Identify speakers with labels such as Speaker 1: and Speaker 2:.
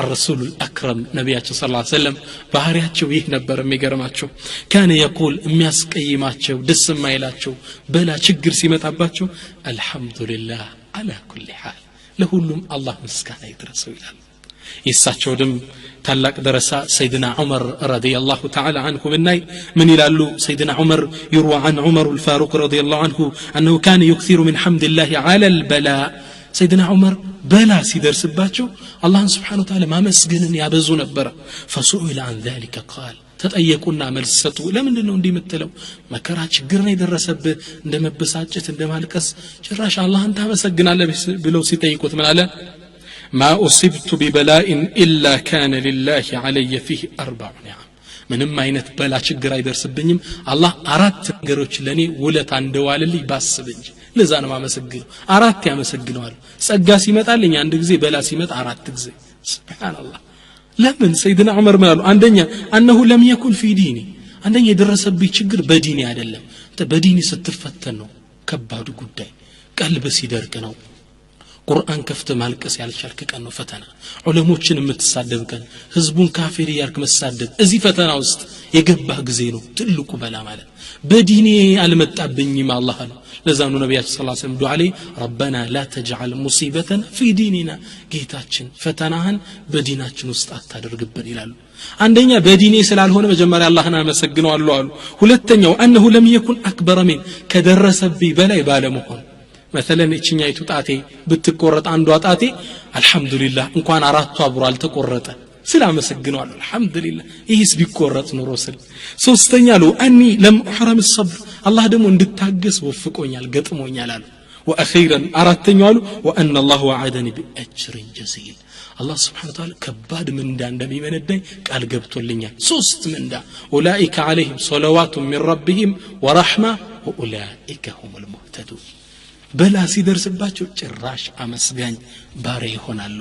Speaker 1: الرسول الأكرم نبياتنا صلى الله عليه وسلم ባህሪያቸው ይህ ነበር የሚገርማቸው كان يقول የሚያስቀይማቸው ደስ የማይላቸው በላ ችግር ሲመጣባቸው الحمد لله على كل حال ለሁሉም አላህ ምስጋና ይድረሰው ይላል የሳቸው ደም ታላቅ ደረሳ سيدنا عمر رضي الله تعالى عنه من ይላሉ سيدنا عمر يروى عن عمر الفاروق رضي الله عنه أنه كان يكثر من حمد الله على البلاء سيدنا عمر بلا ሲደርስባቸው አላህን Subhanahu Wa Ta'ala ማመስገንን ያበዙ ነበር فسئل عن ذلك قال ተጠየቁና መልስ ሰጡ ለምን ነው እንዲምትለው መከራ ችግር ነው የደረሰብህ እንደመበሳጨት እንደማልቀስ ጭራሽ አላህን ታመሰግናለህ ብለው ሲጠይቁት ምን አለ ما أصبت ببلاء إلا كان لله علي فيه 4 نعم ምንም አይነት በላ ችግር አይደርስብኝም አላህ 4 ነገሮች ለኔ ውለታ እንደዋለልኝ ባስብ እንጂ ለዛ ነው ማመሰግነው 4 ያመሰግነዋል ጸጋ ሲመጣልኝ አንድ ጊዜ በላ ሲመጣ 4 ጊዜ ሱብሃንአላህ ለምን ሰይድና ዑመር ማሉ አንደኛ انه لم يكن في ديني አንደኛ የደረሰብኝ ችግር በዲኒ አይደለም በዲኒ ስትፈተን ነው ከባዱ ጉዳይ ቀልብ ሲደርቅ ነው ቁርአን ከፍተ ማልቀስ ያልቻልክ ቀን ነው ፈተና ዑለሞችን የምትሳደብ ቀን ህዝቡን ካፊር ያርክ መሳደብ እዚህ ፈተና ውስጥ የገባህ ጊዜ ነው ትልቁ በላ ማለት በዲኒ አልመጣብኝም አላህ ነው ለዛኑ ነብያችን ሰለላሁ ዐለይሂ ወሰለም ዱዓ ላይ ربنا لا تجعل مصيبتنا في ديننا ጌታችን ፈተናህን በዲናችን ውስጥ አታደርግብን ይላሉ አንደኛ በዲኔ ስላልሆነ መጀመሪያ አላህን አመሰግነዋለሁ አሉ ሁለተኛው انه لم يكن اكبر من ከደረሰብኝ በላይ ባለመሆን مثلا እቺኛይቱ ጣቴ ብትቆረጥ አንዷ ጣቴ አልহামዱሊላህ እንኳን አራቱ አብሮ አልተቆረጠ ስላመሰግነዋል አልহামዱሊላህ ይህስ ቢቆረጥ ኑሮ ስል ሶስተኛ ነው አኒ ለም احرم الصبر አላህ ደግሞ እንድታገስ ወፍቆኛል ገጥሞኛል አሉ واخيرا አራተኛው አሉ وان الله وعدني باجر جزيل الله سبحانه وتعالى ከባድ ምንዳ እንደሚመነዳኝ ቃል ገብቶልኛል ሶስት ምንዳ اولئك عليهم صلوات من ربهم ورحمه واولئك هم المهتدون በላ ሲደርስባቸው ጭራሽ አመስጋኝ ባሪያ ይሆናሉ